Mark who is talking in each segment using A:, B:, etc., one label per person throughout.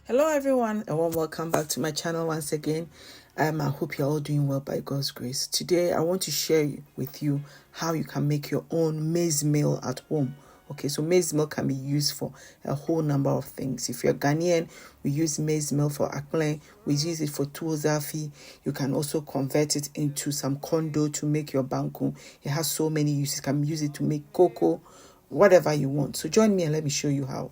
A: Hello everyone, and welcome back to my channel once again. I hope you're all doing well by God's grace. Today I want to share with you how you can make your own maize meal at home. Okay, so maize meal can be used for a whole number of things. If you're Ghanaian, we use maize meal for akple. We use it for tuozafi. You can also convert it into some kondo to make your banku. It has so many uses. You can use it to make cocoa, whatever you want. So join me and let me show you how.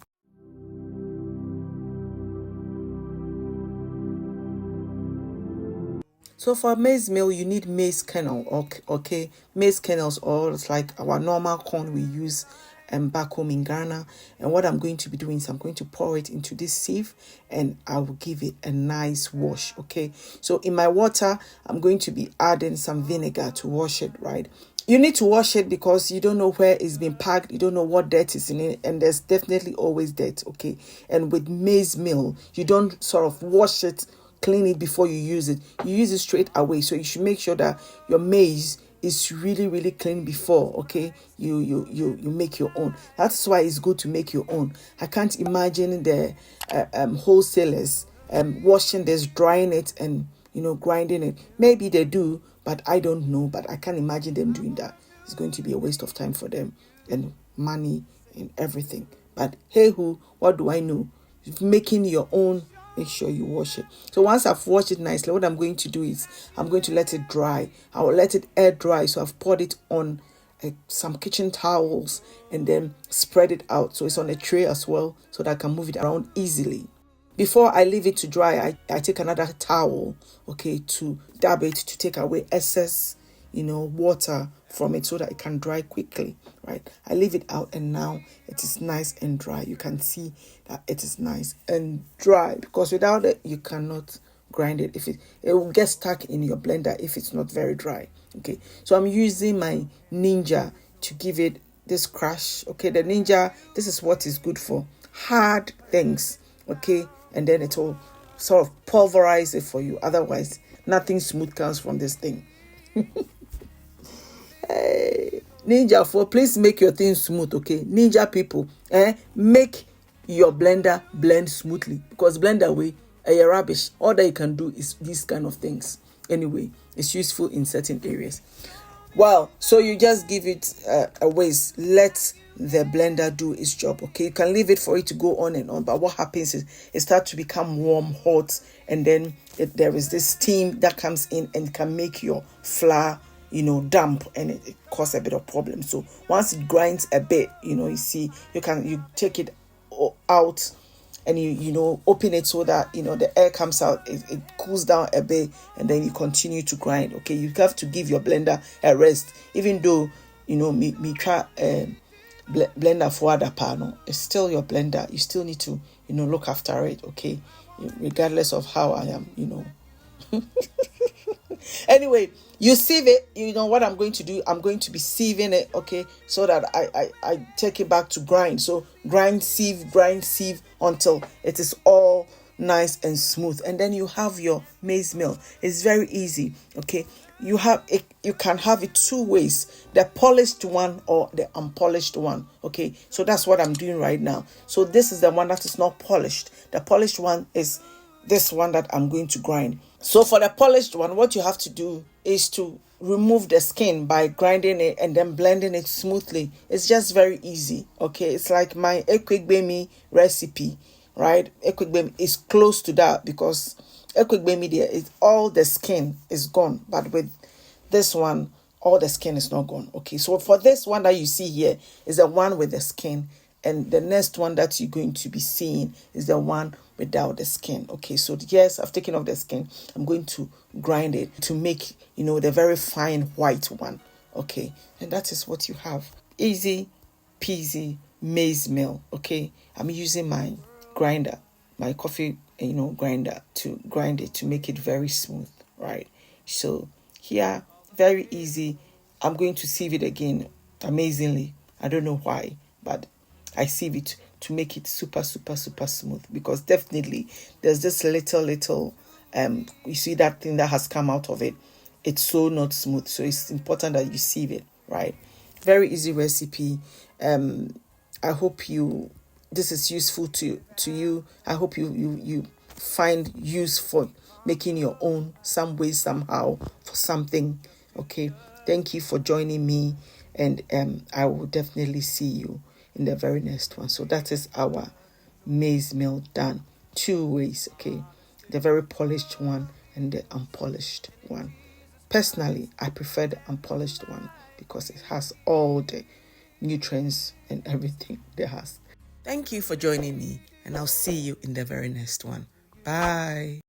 A: So for maize meal, you need maize kernel, okay? Maize kernels, or it's like our normal corn we use back home in Ghana. And what I'm going to be doing is I'm going to pour it into this sieve and I will give it a nice wash, okay? So in my water, I'm going to be adding some vinegar to wash it, right? You need to wash it because you don't know where it's been packed. You don't know what dirt is in it. And there's definitely always dirt, okay? And with maize meal, you don't sort of wash it, clean it before you use it. You use it straight away. So you should make sure that your maize is really clean before, okay, you make your own. That's why it's good to make your own. I can't imagine the wholesalers washing this, drying it, and grinding it. Maybe they do, but I don't know. But I can't imagine them doing that. It's going to be a waste of time for them and money and everything. But hey who, what do I know? Making your own, make sure you wash it. So once I've washed it nicely, what I'm going to do is I'm going to let it dry. I will let it air dry. So I've poured it on some kitchen towels and then spread it out. So it's on a tray as well so that I can move it around easily. Before I leave it to dry, I take another towel, okay, to dab it to take away excess, water from it so that it can dry quickly, right? I leave it out and now it is nice and dry. You can see that it is nice and dry because without it, you cannot grind it. It will get stuck in your blender if it's not very dry, okay? So I'm using my Ninja to give it this crush, okay? The Ninja, this is what is good for hard things, okay? And then it will sort of pulverize it for you. Otherwise, nothing smooth comes from this thing. Hey, Ninja, please make your thing smooth, okay? Ninja people, make your blender blend smoothly because blender way rubbish. All that you can do is these kind of things. Anyway, it's useful in certain areas. Well, so you just give it a whisk. Let the blender do its job, okay? You can leave it for it to go on and on, but what happens is it starts to become warm, hot, and then there is this steam that comes in and can make your flour damp, and it cause a bit of problem. So once it grinds a bit, you see, you take it out and you open it so that the air comes out, it cools down a bit, and then you continue to grind, okay? You have to give your blender a rest, even though me try blender for other panel, it's still your blender. You still need to look after it, okay, regardless of how I am. Anyway, you sieve it. What I'm going to do, I'm going to be sieving it, okay, so that I take it back to grind. So grind, sieve until it is all nice and smooth, and then you have your maize meal. It's very easy, okay? You can have it two ways, the polished one or the unpolished one, okay? So that's what I'm doing right now. So this is the one that is not polished. The polished one is this one that I'm going to grind. So for the polished one, what you have to do is to remove the skin by grinding it and then blending it smoothly. It's just very easy, okay? It's like my ekwegbemi recipe, right? Ekwegbemi is close to that because ekwegbemi there is all the skin is gone, but with this one, all the skin is not gone, okay? So for this one that you see here is the one with the skin, and the next one that you're going to be seeing is the one without the skin, okay? So yes, I've taken off the skin. I'm going to grind it to make the very fine white one, okay? And that is what you have. Easy peasy maize meal, okay? I'm using my grinder, my coffee grinder, to grind it to make it very smooth, right? So here, very easy. I'm going to sieve it again amazingly. I don't know why, but I sieve it to make it super smooth, because definitely there's this little you see that thing that has come out of it. It's so not smooth, so it's important that you sieve it, right? Very easy recipe. I hope you this is useful to you. I hope you find use for making your own some way, somehow, for something. Okay, thank you for joining me, and I will definitely see you in the very next one. So that is our maize meal done 2 ways. Okay, the very polished one and the unpolished one. Personally, I prefer the unpolished one because it has all the nutrients and everything it has. Thank you for joining me, and I'll see you in the very next one. Bye.